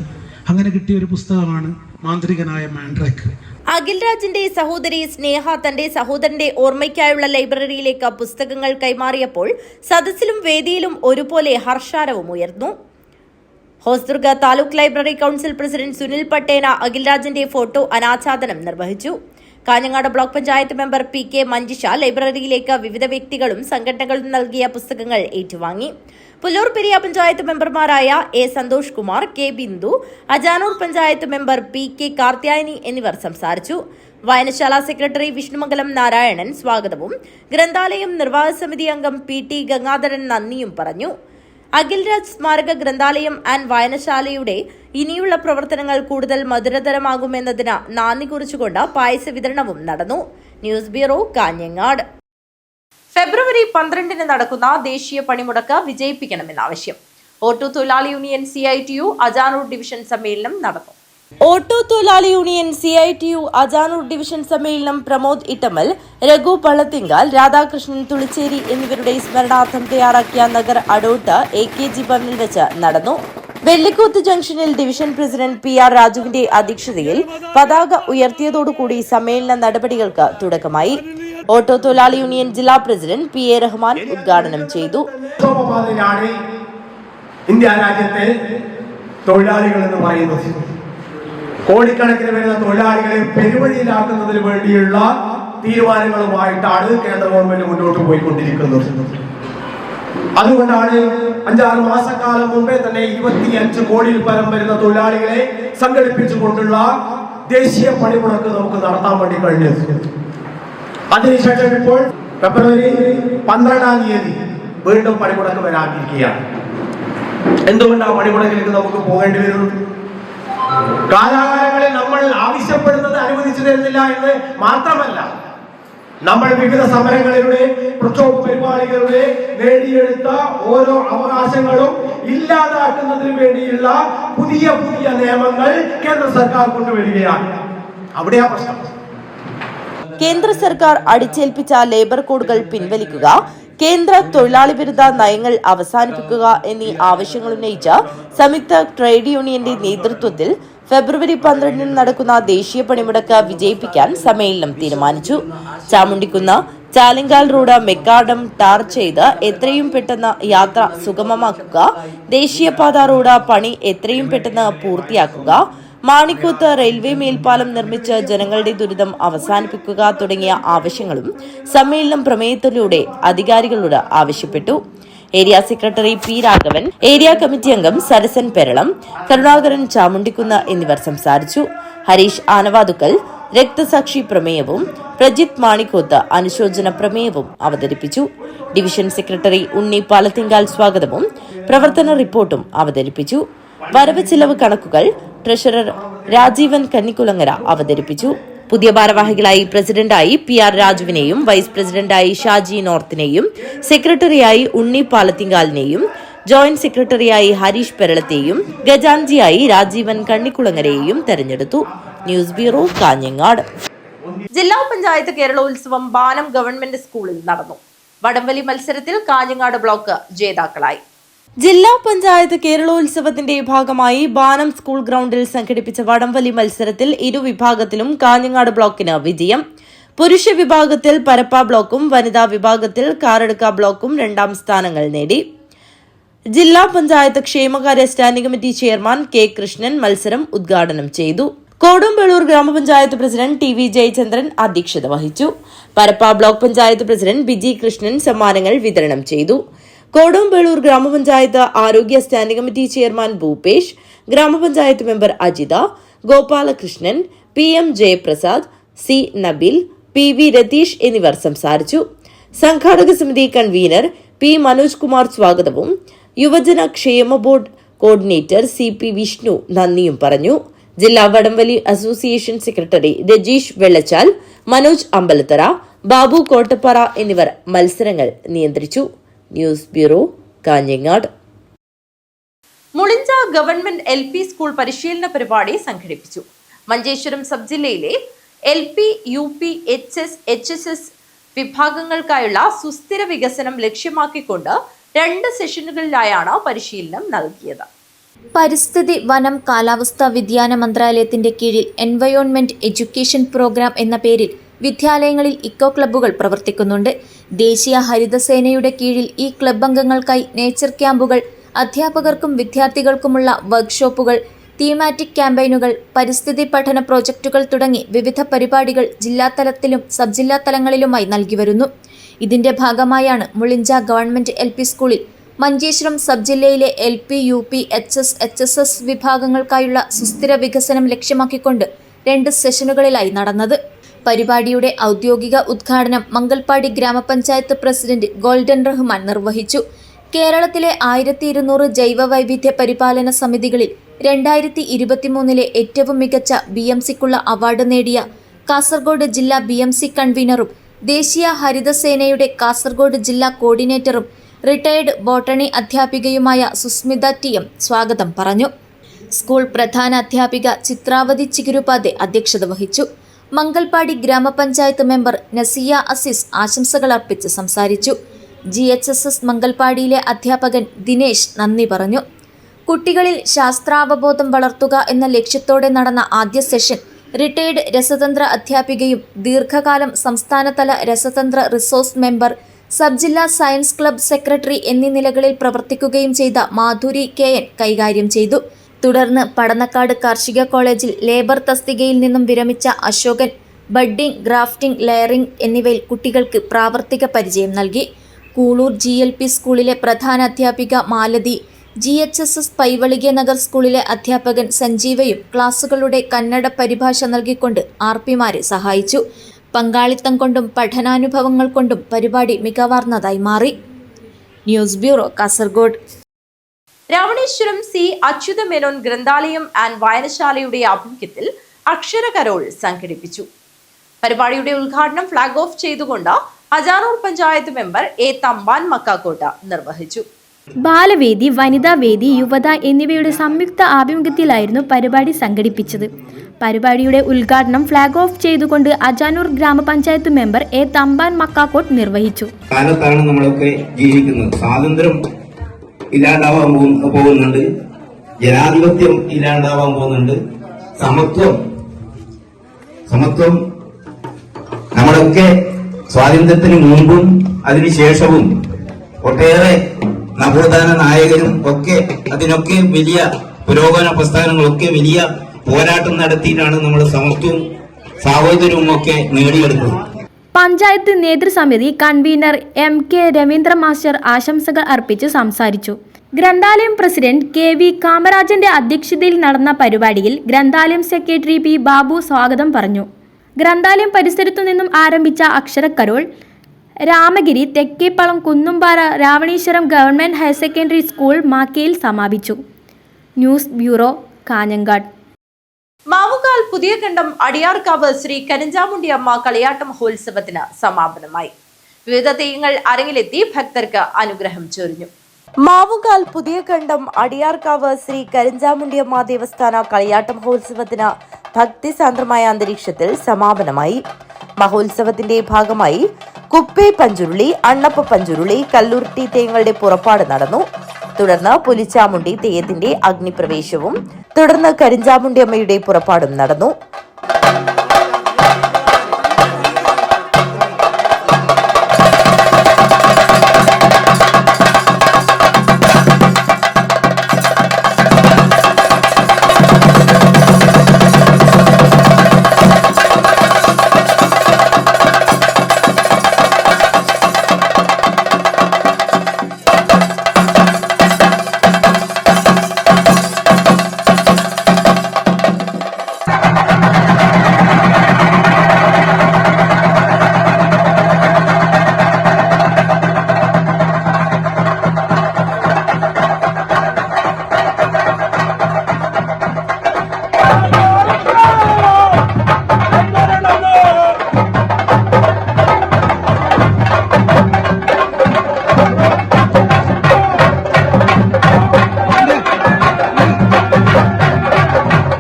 അങ്ങനെ കിട്ടിയ ഒരു പുസ്തകമാണ് മാന്ത്രികനായ മാൻഡ്രേക്ക്. അഖിൽ രാജിന്റെ സഹോദരി സ്നേഹ തന്റെ സഹോദരന്റെ ഓർമ്മയ്ക്കായുള്ള ലൈബ്രറിയിലേക്ക് പുസ്തകങ്ങൾ കൈമാറിയപ്പോൾ സദസ്സിലും വേദിയിലും ഒരുപോലെ ഹർഷാരവം ഉയർന്നു. Hosdurg taluk library council president Sunil Pattena Akhil രാജിന്റെ ഫോട്ടോ അനാച്ഛാദനം നിർവഹിച്ചു. Kanhangad block panchayat member PK Manjisha ലൈബ്രറിയിലേക്ക് വിവിധ വ്യക്തികളും സംഘടനകളും നൽകിയ പുസ്തകങ്ങൾ ഏറ്റുവാങ്ങി. പുല്ലൂർ പെരിയ പഞ്ചായത്ത് മെമ്പർമാരായ A. Santhosh Kumar, K. Bindu, Ajanur panchayat member PK Karthyayani എന്നിവർ സംസാരിച്ചു. വായനശാല സെക്രട്ടറി വിഷ്ണുമംഗലം നാരായണൻ സ്വാഗതവും ഗ്രന്ഥാലയം നിർവാഹക സമിതി അംഗം PT ഗംഗാധരൻ നന്ദിയും പറഞ്ഞു. അഖിൽ രാജ് സ്മാരക ഗ്രന്ഥാലയം ആൻഡ് വായനശാലയുടെ ഇനിയുള്ള പ്രവർത്തനങ്ങൾ കൂടുതൽ മധുരതരമാകുമെന്നതിന് നാന്ദി കുറിച്ചുകൊണ്ട് പായസ വിതരണവും നടന്നു. News bureau, Kanhangad. ഫെബ്രുവരി 12-ന് നടക്കുന്ന ദേശീയ പണിമുടക്ക് വിജയിപ്പിക്കണമെന്നാവശ്യം. ഓട്ടോ തൊഴിലാളി യൂണിയൻ CITU അജാനൂർ ഡിവിഷൻ സമ്മേളനം നടന്നു. ഓട്ടോ തൊഴിലാളി യൂണിയൻ CITU അജാനൂർ ഡിവിഷൻ സമ്മേളനം പ്രമോദ് ഇട്ടമൽ, രഘു പള്ളത്തിങ്കാൽ, രാധാകൃഷ്ണൻ തുളിച്ചേരി എന്നിവരുടെ സ്മരണാർത്ഥം തയ്യാറാക്കിയ നഗർ അടോട്ട് AKG ഭവനിൽ വെച്ച് നടന്നു. വെള്ളിക്കോത്ത് ജംഗ്ഷനിൽ ഡിവിഷൻ പ്രസിഡന്റ് PR രാജുവിന്റെ അധ്യക്ഷതയിൽ പതാക ഉയർത്തിയതോടുകൂടി സമ്മേളന നടപടികൾക്ക് തുടക്കമായി. ഓട്ടോ തൊഴിലാളി യൂണിയൻ ജില്ലാ പ്രസിഡന്റ് PA റഹ്മാൻ ഉദ്ഘാടനം ചെയ്തു. ഇന്ത്യ രാജ്യത്തെ തൊഴിലാളികൾ എന്ന് പറയുന്നത് കോടിക്കണക്കിന് വരുന്ന തൊഴിലാളികളെ പെരുവഴിയിലാക്കുന്നതിന് വേണ്ടിയുള്ള തീരുമാനങ്ങളുമായിട്ടാണ് കേന്ദ്ര ഗവൺമെന്റ് മുന്നോട്ട് പോയിക്കൊണ്ടിരിക്കുന്നത്. അതുകൊണ്ടാണ് 5-6 മാസക്കാലം മുമ്പേ തന്നെ 25 കോടിയിൽ പരം വരുന്ന തൊഴിലാളികളെ സംഘടിപ്പിച്ചുകൊണ്ടുള്ള ദേശീയ പണിമുടക്ക് നമുക്ക് നടത്താൻ വേണ്ടി കഴിഞ്ഞത്. അതിനുശേഷം ഇപ്പോൾ ഫെബ്രുവരി 12-ാം തീയതി വീണ്ടും പണിമുടക്ക് വരാനിരിക്കുകയാണ്. എന്തുകൊണ്ട് ആ പണിമുടക്കിലേക്ക് നമുക്ക് പോകേണ്ടി വരുന്നു? കാലാകാലങ്ങളിൽ നമ്മൾ ആവശ്യപ്പെടുന്നത് അനുവദിച്ചു തരുന്നില്ല എന്ന് മാത്രമല്ല, നമ്മൾ വിവിധ സമരങ്ങളിലൂടെ, പ്രക്ഷോഭ പരിപാടികളിലൂടെ നേടിയെടുത്ത ഓരോ അവകാശങ്ങളും ഇല്ലാതാക്കുന്നതിന് വേണ്ടിയുള്ള പുതിയ പുതിയ നിയമങ്ങൾ കേന്ദ്ര സർക്കാർ കൊണ്ടുവരികയാണ്. അവിടെയാ പ്രശ്നം. കേന്ദ്ര സർക്കാർ അടിച്ചേൽപ്പിച്ച ലേബർ കോഡുകൾ പിൻവലിക്കുക, കേന്ദ്ര തൊഴിലാളി വിരുദ്ധ നയങ്ങൾ അവസാനിപ്പിക്കുക എന്നീ ആവശ്യങ്ങൾ ഉന്നയിച്ച സംയുക്ത ട്രേഡ് യൂണിയന്റെ നേതൃത്വത്തിൽ ഫെബ്രുവരി 12-ന് നടക്കുന്ന ദേശീയ പണിമുടക്ക് വിജയിപ്പിക്കാൻ സമ്മേളനം തീരുമാനിച്ചു. Chamundikkunnu Chalingal road macadam tar ചെയ്ത് എത്രയും പെട്ടെന്ന് യാത്ര സുഗമമാക്കുക, ദേശീയപാത റോഡ് പണി എത്രയും പെട്ടെന്ന് പൂർത്തിയാക്കുക, മാണിക്കോത്ത് റെയിൽവേ മേൽപ്പാലം നിർമ്മിച്ച് ജനങ്ങളുടെ ദുരിതം അവസാനിപ്പിക്കുക തുടങ്ങിയ ആവശ്യങ്ങളും സമ്മേളനം പ്രമേയത്തിലൂടെ അധികാരികളോട് ആവശ്യപ്പെട്ടു. Area secretary P Raghavan, area committee അംഗം സരസൻ പെരളം, കരുണാകരൻ ചാമുണ്ടിക്കുന്ന് എന്നിവർ സംസാരിച്ചു. ഹരീഷ് ആനവാതുക്കൽ രക്തസാക്ഷി പ്രമേയവും പ്രജിത് മാണിക്കോത്ത് അനുശോചന പ്രമേയവും അവതരിപ്പിച്ചു. ഡിവിഷൻ സെക്രട്ടറി ഉണ്ണി പാലത്തിങ്കാൽ സ്വാഗതവും പ്രവർത്തന റിപ്പോർട്ടും അവതരിപ്പിച്ചു. വരവ് ചെലവ് കണക്കുകൾ ട്രഷറർ രാജീവൻ കന്നിക്കുളങ്ങര അവതരിപ്പിച്ചു. പുതിയ ഭാരവാഹികളായി പ്രസിഡന്റായി PR രാജുവിനെയും വൈസ് പ്രസിഡന്റായി ഷാജി നോർത്തിനെയും സെക്രട്ടറിയായി ഉണ്ണി പാലത്തിങ്കാലിനെയും ജോയിന്റ് സെക്രട്ടറിയായി ഹരീഷ് പെരളത്തെയും ഖജാൻജിയായി രാജീവൻ കണ്ണിക്കുളങ്ങരയെയും തെരഞ്ഞെടുത്തു. News bureau, Kanhangad. ജില്ലാ പഞ്ചായത്ത് കേരളോത്സവം ബാനം ഗവൺമെന്റ് സ്കൂളിൽ നടന്നു. വടംവലി മത്സരത്തിൽ കാഞ്ഞങ്ങാട് ബ്ലോക്ക് ജേതാക്കളായി. ജില്ലാ പഞ്ചായത്ത് കേരളോത്സവത്തിന്റെ ഭാഗമായി ബാനം സ്കൂൾ ഗ്രൗണ്ടിൽ സംഘടിപ്പിച്ച വടംവലി മത്സരത്തിൽ ഇരുവിഭാഗത്തിലും കാഞ്ഞങ്ങാട് ബ്ലോക്കിന് വിജയം. പുരുഷ വിഭാഗത്തിൽ പരപ്പ ബ്ലോക്കും വനിതാ വിഭാഗത്തിൽ കാറടുക്ക ബ്ലോക്കും 2ാം സ്ഥാനങ്ങൾ നേടി. ജില്ലാ പഞ്ചായത്ത് ക്ഷേമകാര്യ standing committee chairman K. Krishnan മത്സരം ഉദ്ഘാടനം ചെയ്തു. കോടുംബേളൂർ ഗ്രാമപഞ്ചായത്ത് പ്രസിഡന്റ് TV ജയചന്ദ്രൻ അധ്യക്ഷത വഹിച്ചു. പരപ്പ ബ്ലോക്ക് പഞ്ചായത്ത് പ്രസിഡന്റ് ബിജി കൃഷ്ണൻ സമ്മാനങ്ങൾ വിതരണം ചെയ്തു. കോടുംബേളൂർ ഗ്രാമപഞ്ചായത്ത് ആരോഗ്യ സ്റ്റാൻഡിംഗ് കമ്മിറ്റി ചെയർമാൻ ഭൂപേഷ്, ഗ്രാമപഞ്ചായത്ത് member Ajitha, Gopalakrishnan, PM Jayaprasad, C. Nabil, PV Ratheesh എന്നിവർ സംസാരിച്ചു. സംഘാടക സമിതി കൺവീനർ P. മനോജ് കുമാർ സ്വാഗതവും യുവജന ക്ഷേമ ബോർഡ് കോർഡിനേറ്റർ CP വിഷ്ണു നന്ദിയും പറഞ്ഞു. ജില്ലാ വടംവലി അസോസിയേഷൻ സെക്രട്ടറി രജീഷ് വെള്ളച്ചാൽ, മനോജ് അമ്പലത്തറ, ബാബു കോട്ടപ്പാറ എന്നിവർ മത്സരങ്ങൾ നിയന്ത്രിച്ചു. News bureau, Kanhangad. Mulinja government LP school പരിശീലന പരിപാടി സംഘടിപ്പിച്ചു. മഞ്ചേശ്വരം സബ് ജില്ലയിലെ LP, UP, HS, HSS വിഭാഗങ്ങൾക്കായുള്ള സുസ്ഥിര വികസനം ലക്ഷ്യമാക്കിക്കൊണ്ട് 2 സെഷനുകളിലായാണ് പരിശീലനം നൽകിയത്. പരിസ്ഥിതി, വനം, കാലാവസ്ഥാ വ്യതിയാന മന്ത്രാലയത്തിന്റെ കീഴിൽ എൻവയോൺമെന്റ് എഡ്യൂക്കേഷൻ പ്രോഗ്രാം എന്ന പേരിൽ വിദ്യാലയങ്ങളിൽ ഇക്കോ ക്ലബ്ബുകൾ പ്രവർത്തിക്കുന്നുണ്ട്. ദേശീയ ഹരിതസേനയുടെ കീഴിൽ ഈ ക്ലബ് അംഗങ്ങൾക്കായി നേച്ചർ ക്യാമ്പുകൾ, അധ്യാപകർക്കും വിദ്യാർത്ഥികൾക്കുമുള്ള വർക്ക്ഷോപ്പുകൾ, തീമാറ്റിക് ക്യാമ്പയിനുകൾ, പരിസ്ഥിതി പഠന പ്രോജക്റ്റുകൾ തുടങ്ങി വിവിധ പരിപാടികൾ ജില്ലാതലത്തിലും സബ് ജില്ലാ തലങ്ങളിലുമായി നൽകിവരുന്നു. ഇതിന്റെ ഭാഗമായാണ് മുളിഞ്ച ഗവൺമെന്റ് LP സ്കൂളിൽ മഞ്ചേശ്വരം സബ് ജില്ലയിലെ LP, UP, HS, HSS വിഭാഗങ്ങൾക്കായുള്ള സുസ്ഥിര വികസനം ലക്ഷ്യമാക്കിക്കൊണ്ട് 2 സെഷനുകളിലായി നടന്നത്. പരിപാടിയുടെ ഔദ്യോഗിക ഉദ്ഘാടനം മംഗൽപാടി ഗ്രാമപഞ്ചായത്ത് പ്രസിഡന്റ് ഗോൾഡൻ റഹ്മാൻ നിർവഹിച്ചു. കേരളത്തിലെ 1200 ജൈവ വൈവിധ്യ പരിപാലന സമിതികളിൽ 2023 ഏറ്റവും മികച്ച BMCക്കുള്ള അവാർഡ് നേടിയ കാസർഗോഡ് ജില്ലാ BMC കൺവീനറും ദേശീയ ഹരിതസേനയുടെ കാസർഗോഡ് ജില്ലാ കോർഡിനേറ്ററും റിട്ടയർഡ് ബോട്ടണി അധ്യാപികയുമായ സുസ്മിത TM സ്വാഗതം പറഞ്ഞു. സ്കൂൾ പ്രധാന അധ്യാപിക ചിത്രാവതി ചിഗുരുപാതെ അധ്യക്ഷത വഹിച്ചു. മംഗൽപാടി ഗ്രാമപഞ്ചായത്ത് മെമ്പർ നസിയ അസീസ് ആശംസകൾ അർപ്പിച്ച് സംസാരിച്ചു. GHSS മംഗൽപാടിയിലെ അധ്യാപകൻ ദിനേശ് നന്ദി പറഞ്ഞു. കുട്ടികളിൽ ശാസ്ത്രാവബോധം വളർത്തുക എന്ന ലക്ഷ്യത്തോടെ നടന്ന ആദ്യ സെഷൻ റിട്ടയർഡ് രസതന്ത്ര അധ്യാപികയും ദീർഘകാലം സംസ്ഥാനതല രസതന്ത്ര റിസോഴ്സ് മെമ്പർ, സബ് ജില്ലാ സയൻസ് ക്ലബ് സെക്രട്ടറി എന്നീ നിലകളിൽ പ്രവർത്തിക്കുകയും ചെയ്ത മാധുരി KN കൈകാര്യം ചെയ്തു. തുടർന്ന് പടന്നക്കാട് കാർഷിക കോളേജിൽ ലേബർ തസ്തികയിൽ നിന്നും വിരമിച്ച അശോകൻ ബഡ്ഡിംഗ്, ഗ്രാഫ്റ്റിംഗ്, ലെയറിംഗ് എന്നിവയിൽ കുട്ടികൾക്ക് പ്രാവർത്തിക പരിചയം നൽകി. കൂളൂർ GLP സ്കൂളിലെ പ്രധാന അധ്യാപിക മാലതി, GHSS പൈവളികെ നഗർ സ്കൂളിലെ അധ്യാപകൻ സഞ്ജീവയും ക്ലാസുകളുടെ കന്നഡ പരിഭാഷ നൽകിക്കൊണ്ട് RPമാരെ സഹായിച്ചു. പങ്കാളിത്തം കൊണ്ടും പഠനാനുഭവങ്ങൾ കൊണ്ടും പരിപാടി മികവാർന്നതായി മാറി. News bureau, Kasaragod. Ravaneshwaram C. Achuthamenon ഗ്രന്ഥാലയം ആൻഡ് വായനശാലയുടെ ആഭിമുഖ്യത്തിൽ അക്ഷരകരോൾ സംഘടിപ്പിച്ചു. പരിപാടിയുടെ ഉദ്ഘാടനം ഫ്ലാഗ് ഓഫ് ചെയ്തുകൊണ്ട് അജാനൂർ പഞ്ചായത്ത് മെമ്പർ A. തമ്പാൻ മക്കാക്കോട്ട നിർവഹിച്ചു. ബാലവേദി, വനിതാവേദി, യുവത എന്നിവയുടെ സംയുക്ത ആഭിമുഖ്യത്തിലായിരുന്നു പരിപാടി സംഘടിപ്പിച്ചത്. പരിപാടിയുടെ ഉദ്ഘാടനം ഫ്ലാഗ് ഓഫ് ചെയ്തുകൊണ്ട് അജാനൂർ ഗ്രാമപഞ്ചായത്ത് മെമ്പർ A. തമ്പാൻ മക്കാക്കോട്ട് നിർവഹിച്ചു. കാലത്താണ് നമ്മളൊക്കെ ജീവിക്കുന്നത്. സ്വാതന്ത്ര്യം ഇല്ലാണ്ടാവാൻ പോകുന്നുണ്ട്, ജനാധിപത്യം ഇല്ലാണ്ടാവാൻ പോകുന്നുണ്ട്, സമത്വം നമ്മളൊക്കെ സ്വാതന്ത്ര്യത്തിന് മുമ്പും അതിനുശേഷവും ഒട്ടേറെ നവോത്ഥാന നായകരും ഒക്കെ അതിനൊക്കെ വലിയ പുരോഗമന പ്രസ്ഥാനങ്ങളൊക്കെ വലിയ പോരാട്ടം നടത്തിയിട്ടാണ് നമ്മൾ സമത്വവും സാഹോദര്യവും ഒക്കെ നേടിയെടുത്തത്. പഞ്ചായത്ത് നേതൃസമിതി കൺവീനർ MK രവീന്ദ്ര മാസ്റ്റർ ആശംസകൾ അർപ്പിച്ച് സംസാരിച്ചു. ഗ്രന്ഥാലയം പ്രസിഡന്റ് KV കാമരാജന്റെ അധ്യക്ഷതയിൽ നടന്ന പരിപാടിയിൽ ഗ്രന്ഥാലയം സെക്രട്ടറി P ബാബു സ്വാഗതം പറഞ്ഞു. ഗ്രന്ഥാലയം പരിസരത്തു നിന്നും ആരംഭിച്ച അക്ഷരക്കരോൾ Ramagiri, Thekkeppalam, Kunnumpara, Raveeneshwaram government higher secondary school മാക്കയിൽ സമാപിച്ചു. News bureau, Kanhangad. മാവുകാൽ പുതിയകണ്ടം അടിയാർക്കാവ് ശ്രീ കരിഞ്ചാമുണ്ടി അമ്മ കളിയാട്ട മഹോത്സവത്തിന് സമാപനമായി. വിവിധ തെയ്യങ്ങൾ അരങ്ങിലെത്തി ഭക്തർക്ക് അനുഗ്രഹം ചൊരിഞ്ഞു. മാവുകാൽ പുതിയകണ്ടം അടിയാർക്കാവ് ശ്രീ കരിഞ്ചാമുണ്ടി അമ്മ ദേവസ്ഥാന കളിയാട്ട മഹോത്സവത്തിന് ഭക്തിസാന്ദ്രമായ അന്തരീക്ഷത്തിൽ സമാപനമായി. മഹോത്സവത്തിന്റെ ഭാഗമായി കുപ്പേ പഞ്ചുരുളി, അണ്ണപ്പ പഞ്ചുരുളി, കല്ലുരുട്ടി തെയ്യങ്ങളുടെ പുറപ്പാട് നടന്നു. തുടർന്ന് പുലിച്ചാമുണ്ടി തെയ്യത്തിന്റെ അഗ്നിപ്രവേശവും തുടർന്ന് കരിഞ്ചാമുണ്ടി അമ്മയുടെ പുറപ്പാടും നടന്നു.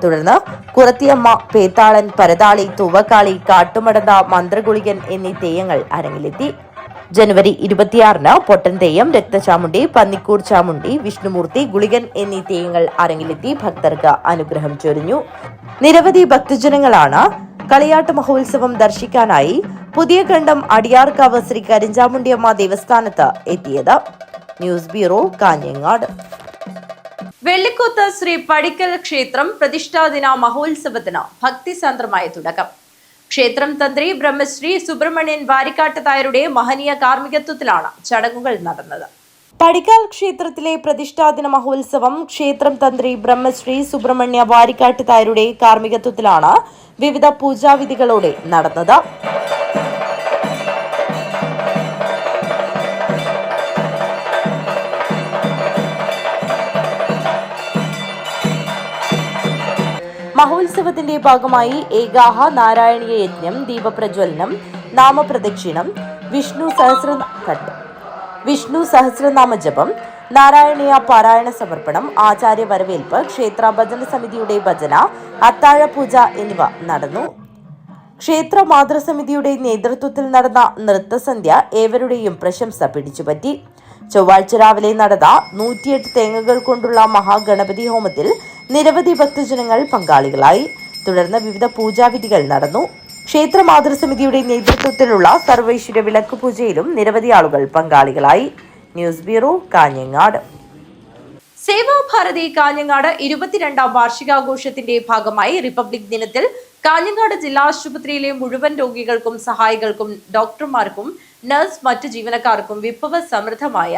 തുടർന്ന് കുറത്തിയമ്മ, പേത്താളൻ, പരതാളി, തുവക്കാളി, കാട്ടുമടന്ത, മന്ത്രഗുളികൻ എന്നീ തെയ്യങ്ങൾ അരങ്ങിലെത്തി. ജനുവരി 26-ന് പൊട്ടൻ തെയ്യം, രക്തചാമുണ്ടി, പന്നിക്കൂർ ചാമുണ്ടി, വിഷ്ണുമൂർത്തി, ഗുളികൻ എന്നീ തെയ്യങ്ങൾ അരങ്ങിലെത്തി ഭക്തർക്ക് അനുഗ്രഹം ചൊരിഞ്ഞു. നിരവധി ഭക്തജനങ്ങളാണ് കളിയാട്ട മഹോത്സവം ദർശിക്കാനായി പുതിയകണ്ടം അടിയാർക്കാവ് ശ്രീ കരിഞ്ചാമുണ്ടിയമ്മ ദേവസ്ഥാനത്ത് എത്തിയത്. News bureau, Kanhangad. വെള്ളിക്കുത്ത് ശ്രീ പടിക്കൽ ക്ഷേത്രം പ്രതിഷ്ഠാദിന മഹോത്സവത്തിന് ഭക്തിസാന്ദ്രമായ തുടക്കം. ക്ഷേത്രം തന്ത്രി ബ്രഹ്മശ്രീ സുബ്രഹ്മണ്യൻ വാരിക്കാട്ട് തായരുടെ മഹനീയ കാർമ്മികത്വത്തിലാണ് ചടങ്ങുകൾ നടന്നത്. പടിക്കൽ ക്ഷേത്രത്തിലെ പ്രതിഷ്ഠാദിന മഹോത്സവം ക്ഷേത്രം തന്ത്രി ബ്രഹ്മശ്രീ സുബ്രഹ്മണ്യ വാരിക്കാട്ട് തായരുടെ കാർമ്മികത്വത്തിലാണ് വിവിധ പൂജാവിധികളോടെ നടന്നത്. മഹോത്സവത്തിന്റെ ഭാഗമായി ഏകാഹ, നാരായണീയ യജ്ഞം, ദീപപ്രജ്വലനം, നാമപ്രദക്ഷിണം, വിഷ്ണു സഹസ്രനാമ ജപം, നാരായണീയ പാരായണ സമർപ്പണം, ആചാര്യ വരവേൽപ്പ്, ക്ഷേത്ര ഭജന സമിതിയുടെ ഭജന, അത്താഴ പൂജ എന്നിവ നടന്നു. ക്ഷേത്ര മാതൃസമിതിയുടെ നേതൃത്വത്തിൽ നടന്ന നൃത്തസന്ധ്യ ഏവരുടെയും പ്രശംസ പിടിച്ചുപറ്റി. ചൊവ്വാഴ്ച രാവിലെ നടന്ന 108 തേങ്ങകൾ കൊണ്ടുള്ള മഹാഗണപതി ഹോമത്തിൽ നിരവധി ഭക്തജനങ്ങൾ പങ്കാളികളായി. തുടർന്ന് വിവിധ പൂജാവിധികൾ നടന്നു. ക്ഷേത്ര മാതൃസമിതിയുടെ നേതൃത്വത്തിലുള്ള സർവൈശ്വര്യ വിളക്ക് പൂജയിലും നിരവധി ആളുകൾ പങ്കാളികളായി. News bureau, Kanhangad. സേവാഭാരതി കാഞ്ഞങ്ങാട് 22ാം വാർഷികാഘോഷത്തിന്റെ ഭാഗമായി റിപ്പബ്ലിക് ദിനത്തിൽ കാഞ്ഞങ്ങാട് ജില്ലാ ആശുപത്രിയിലെ മുഴുവൻ രോഗികൾക്കും സഹായികൾക്കും ഡോക്ടർമാർക്കും നഴ്സ്, മറ്റു ജീവനക്കാർക്കും വിഭവ സമൃദ്ധമായ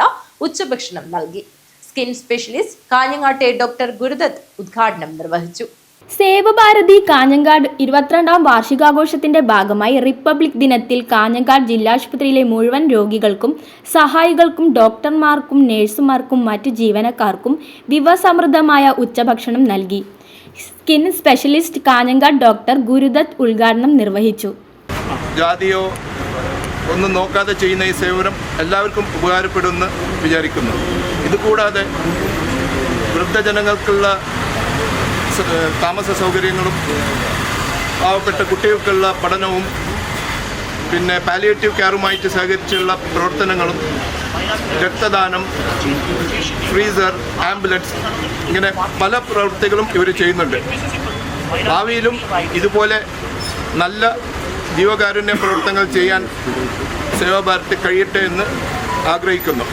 ഉച്ചഭക്ഷണം നൽകി. സ്കിൻ സ്പെഷ്യലിസ്റ്റ് കാഞ്ഞങ്ങാട്ടെ ഡോക്ടർ ഗുരുദത്ത് ഉദ്ഘാടനം നിർവഹിച്ചു. സേവഭാരതി കാഞ്ഞങ്ങാട് 22ാം വാർഷികാഘോഷത്തിന്റെ ഭാഗമായി റിപ്പബ്ലിക് ദിനത്തിൽ കാഞ്ഞങ്ങാട് ജില്ലാശുപത്രിയിലെ മുഴുവൻ രോഗികൾക്കും സഹായികൾക്കും ഡോക്ടർമാർക്കും നഴ്സുമാർക്കും മറ്റു ജീവനക്കാർക്കും വിഭവസമൃദ്ധമായ ഉച്ചഭക്ഷണം നൽകി. Skin specialist Kanhangad doctor Gurudatt ഉദ്ഘാടനം നിർവഹിച്ചു. ജാതിയോ ഒന്നും നോക്കാതെ ചെയ്യുന്ന ഈ സേവനം എല്ലാവർക്കും ഉപകാരപ്പെടുമെന്ന് വിചാരിക്കുന്നു. ഇതുകൂടാതെ വൃദ്ധജനങ്ങൾക്കുള്ള താമസ സൗകര്യങ്ങളും പാവപ്പെട്ട കുട്ടികൾക്കുള്ള പഠനവും പിന്നെ പാലിയേറ്റീവ് കെയറുമായിട്ട് സഹകരിച്ചുള്ള പ്രവർത്തനങ്ങളും രക്തദാനം, ഫ്രീസർ, ആംബുലൻസ്, ഇങ്ങനെ പല പ്രവൃത്തികളും ഇവർ ചെയ്യുന്നുണ്ട്. ഭാവിയിലും ഇതുപോലെ നല്ല ജീവകാരുണ്യ പ്രവർത്തനങ്ങൾ ചെയ്യാൻ സേവാഭാരതി കഴിയട്ടെ എന്ന് ആഗ്രഹിക്കുന്നു.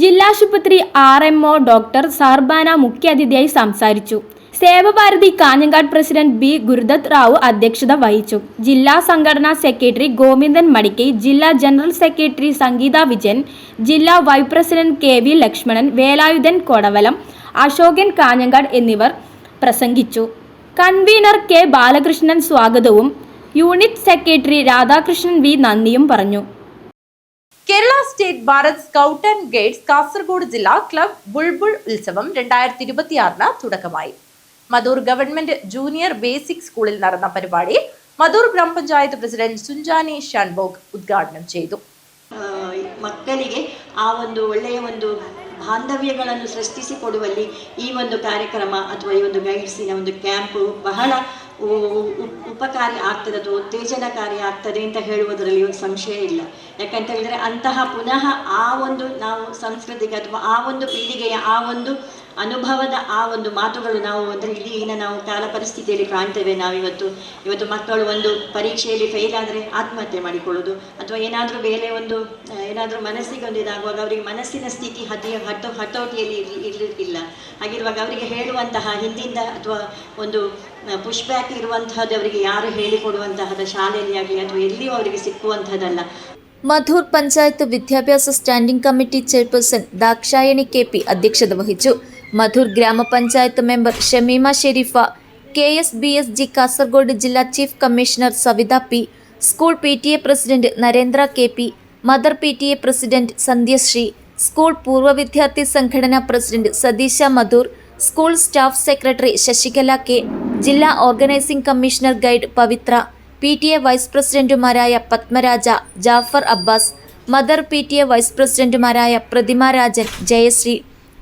ജില്ലാശുപത്രി RMO ഡോക്ടർ സർബാന മുഖ്യാതിഥിയായി സംസാരിച്ചു. സേവഭാരതി കാഞ്ഞങ്ങാട് പ്രസിഡന്റ് ബി ഗുരുദത്ത് റാവു അധ്യക്ഷത വഹിച്ചു. ജില്ലാ സംഘടനാ സെക്രട്ടറി ഗോവിന്ദൻ മടിക്കൈ, ജില്ലാ ജനറൽ സെക്രട്ടറി സംഗീത വിജയൻ, ജില്ലാ വൈസ് പ്രസിഡന്റ് കെ.വി. ലക്ഷ്മണൻ, വേലായുധൻ കൊടവലം, അശോകൻ കാഞ്ഞങ്ങാട് എന്നിവർ പ്രസംഗിച്ചു. Convener K. ബാലകൃഷ്ണൻ സ്വാഗതവും യൂണിറ്റ് സെക്രട്ടറി രാധാകൃഷ്ണൻ വി നന്ദിയും പറഞ്ഞു. Kerala state Bharat scout and guides Kasaragod ജില്ലാ ക്ലബ് ബുൾബുൾ ഉത്സവം 2026 തുടക്കമായി. മധൂർ ഗവൺമെന്റ് ജൂനിയർ ബേസിക് സ്കൂളിൽ നടന്ന പരിപാടി മധൂർ ഗ്രാമപഞ്ചായത്ത് പ്രസിഡന്റ് സുഞ്ചാനി ഷൺബോഗ് ഉദ്ഘാടനം ചെയ്തു. ಮಕ್ಕಳಿಗೆ ಆ ಒಂದು ಒಳ್ಳೆಯ ಒಂದು ಬಾಂಧವ್ಯಗಳನ್ನು ಸೃಷ್ಟಿಸಿಕೊಡುವಲ್ಲಿ ಈ ಒಂದು ಕಾರ್ಯಕ್ರಮ ಅಥವಾ ಈ ಒಂದು ಗೈಡ್ಸಿನ ಒಂದು ಕ್ಯಾಂಪು ಬಹಳ ಉಪಕಾರಿ ಆಗ್ತದೆ ಅಥವಾ ಉತ್ತೇಜನಕಾರಿ ಆಗ್ತದೆ ಅಂತ ಹೇಳುವುದರಲ್ಲಿ ಒಂದು ಸಂಶಯ ಇಲ್ಲ. ಯಾಕಂತ ಹೇಳಿದರೆ ಅಂತಹ ಪುನಃ ಆ ಒಂದು ನಾವು ಸಂಸ್ಕೃತಿಗೆ ಅಥವಾ ಆ ಒಂದು ಪೀಳಿಗೆಯ ಆ ಒಂದು ಅನುಭವದ ಆ ಒಂದು ಮಾತುಗಳು ನಾವು ಅಂದರೆ ಇಲ್ಲಿನ ನಾವು ಕಾಲ ಪರಿಸ್ಥಿತಿಯಲ್ಲಿ ಕಾಣ್ತೇವೆ. ಇವತ್ತು ಮಕ್ಕಳು ಒಂದು ಪರೀಕ್ಷೆಯಲ್ಲಿ ಫೇಲ್ ಆದರೆ ಆತ್ಮಹತ್ಯೆ ಮಾಡಿಕೊಳ್ಳೋದು ಅಥವಾ ಏನಾದರೂ ಬೇರೆ ಒಂದು ಏನಾದರೂ ಮನಸ್ಸಿಗೆ ಒಂದು ಇದಾಗುವಾಗ ಅವರಿಗೆ ಮನಸ್ಸಿನ ಸ್ಥಿತಿ ಹತೋಟಿಯಲ್ಲಿ ಇಲ್ಲ. ಹಾಗಿರುವಾಗ ಅವರಿಗೆ ಹೇಳುವಂತಹ ಹಿಂದಿಂದ ಅಥವಾ ಒಂದು ಪುಷ್ ಬ್ಯಾಕ್ ಇರುವಂತಹದ್ದು ಅವರಿಗೆ ಯಾರು ಹೇಳಿಕೊಡುವಂತಹದ ಶಾಲೆಯಲ್ಲಿ ಆಗಲಿ ಅಥವಾ ಎಲ್ಲಿಯೂ ಅವರಿಗೆ ಸಿಕ್ಕುವಂಥದ್ದಲ್ಲ. മധൂർ പഞ്ചായത്ത് വിദ്യാഭ്യാസ standing committee chairperson Dakshayani K P. അധ്യക്ഷത വഹിച്ചു. മധൂർ ഗ്രാമപഞ്ചായത്ത് മെമ്പർ ഷമീമ ഷെരീഫ, KSBSG കാസർഗോഡ് ജില്ലാ chief commissioner Savitha P, school PTA president Narendra K.P., mother PTA president Sandhyashree, school പൂർവ്വ വിദ്യാർത്ഥി സംഘടനാ president Satheesha Madhur, school staff secretary Shashikala K, ജില്ലാ organising commissioner guide Pavithra, PTA vice പ്രസിഡന്റുമാരായ Padmaraja, Jafar Abbas, mother PTA vice പ്രസിഡന്റുമാരായ Prathima Rajan, Jayashree,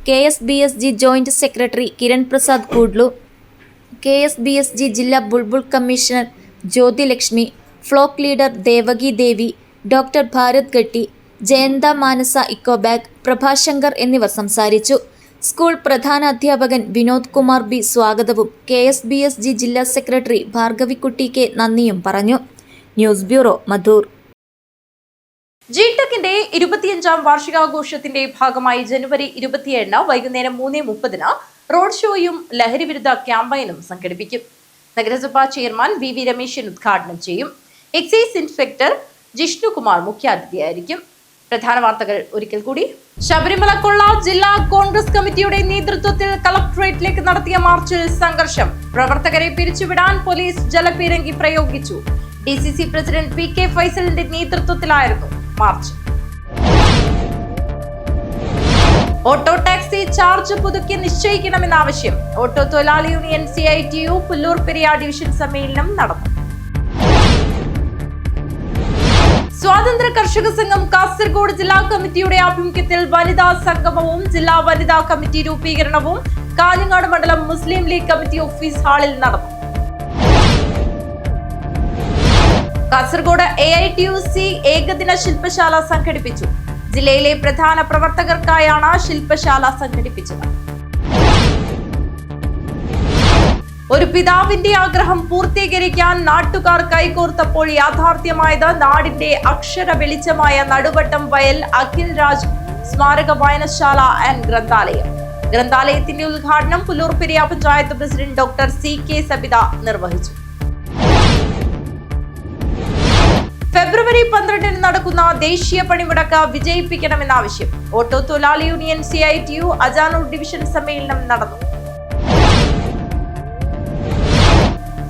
KSBSG joint secretary Kiran Prasad Kudlu, KSBSG ജില്ലാ Bulbul commissioner Jyothi Lakshmi, flock leader Devaki Devi, doctor Bharat Gatti, Jayantha Manasa ഇക്കോബാഗ്, പ്രഭാശങ്കർ എന്നിവർ സംസാരിച്ചു. സ്കൂൾ പ്രധാനാധ്യാപകൻ വിനോദ് കുമാർ B സ്വാഗതവും KSBSG ജില്ലാ സെക്രട്ടറി ഭാർഗവിക്കുട്ടി K നന്ദിയും പറഞ്ഞു. News bureau, Madhur. ജിടെക്കിന്റെ 25ാം വാർഷികാഘോഷത്തിന്റെ ഭാഗമായി ജനുവരി 27 വൈകുന്നേരം 3:30 റോഡ് ഷോയും ലഹരിവിരുദ്ധ ക്യാമ്പയിനും സംഘടിപ്പിക്കും. നഗരസഭാ ചെയർമാൻ VV രമേശൻ ഉദ്ഘാടനം ചെയ്യും. എക്സൈസ് ഇൻസ്പെക്ടർ ജിഷ്ണുകുമാർ മുഖ്യാതിഥിയായിരിക്കും. പ്രധാന വാർത്തകൾ ഒരിക്കൽ കൂടി. ശബരിമല കൊള്ള ജില്ലാ കോൺഗ്രസ് കമ്മിറ്റിയുടെ നേതൃത്വത്തിൽ കളക്ടറേറ്റിലേക്ക് നടത്തിയ മാർച്ചിൽ സംഘർഷം. പ്രവർത്തകരെ പിരിച്ചുവിടാൻ പോലീസ് ജലപീരങ്കി പ്രയോഗിച്ചു. DCC പ്രസിഡന്റ് PK ഫൈസലിന്റെ നേതൃത്വത്തിലായിരുന്നു മാർച്ച്. ഓട്ടോ ടാക്സി ചാർജ് പുതുക്കി നിശ്ചയിക്കണമെന്ന ആവശ്യം. ഓട്ടോ തൊഴിലാളി union CITU Pullur Periya division സമ്മേളനം നടന്നു. സ്വാതന്ത്ര്യ കർഷക സംഘം കാസർഗോഡ് ജില്ലാ കമ്മിറ്റിയുടെ ആഭിമുഖ്യത്തിൽ വനിതാ സംഗമവും ജില്ലാ വനിതാ കമ്മിറ്റി രൂപീകരണവും കാഞ്ഞങ്ങാട് മണ്ഡലം മുസ്ലിം ലീഗ് കമ്മിറ്റി ഓഫീസ് ഹാളിൽ നടന്നു. കാസർഗോഡ് AITUC ഏകദിന ശില്പശാല സംഘടിപ്പിച്ചു. ജില്ലയിലെ പ്രധാന പ്രവർത്തകർക്കായാണ് ശില്പശാല സംഘടിപ്പിച്ചത്. ഒരു പിതാവിന്റെ ആഗ്രഹം പൂർത്തീകരിക്കാൻ നാട്ടുകാർ കൈകോർത്തപ്പോൾ യാഥാർത്ഥ്യമായത് നാടിന്റെ അക്ഷര വെളിച്ചമായ നടുവട്ടം വയൽ അഖിൽ രാജ് സ്മാരക വായനശാല ആൻഡ് ഗ്രന്ഥാലയം. ഗ്രന്ഥാലയത്തിന്റെ ഉദ്ഘാടനം Pullur Periya panchayat president doctor CK Sabitha നിർവഹിച്ചു. ഫെബ്രുവരി 12 നടക്കുന്ന ദേശീയ പണിമുടക്ക് വിജയിപ്പിക്കണമെന്നാവശ്യം. ഓട്ടോ തൊഴിലാളി യൂണിയൻ CITU അജാനൂർ ഡിവിഷൻ സമ്മേളനം നടന്നു.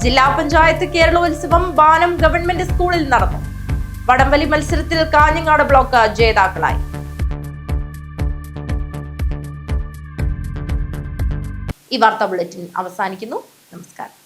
ജില്ലാ പഞ്ചായത്ത് കേരളോത്സവം ബാനം ഗവൺമെന്റ് സ്കൂളിൽ നടന്നു. വടംവലി മത്സരത്തിൽ കാഞ്ഞങ്ങാട് ബ്ലോക്ക് ജേതാക്കളായി. ഈ വാർത്താ ബുള്ളറ്റിൻ അവസാനിക്കുന്നു. നമസ്കാരം.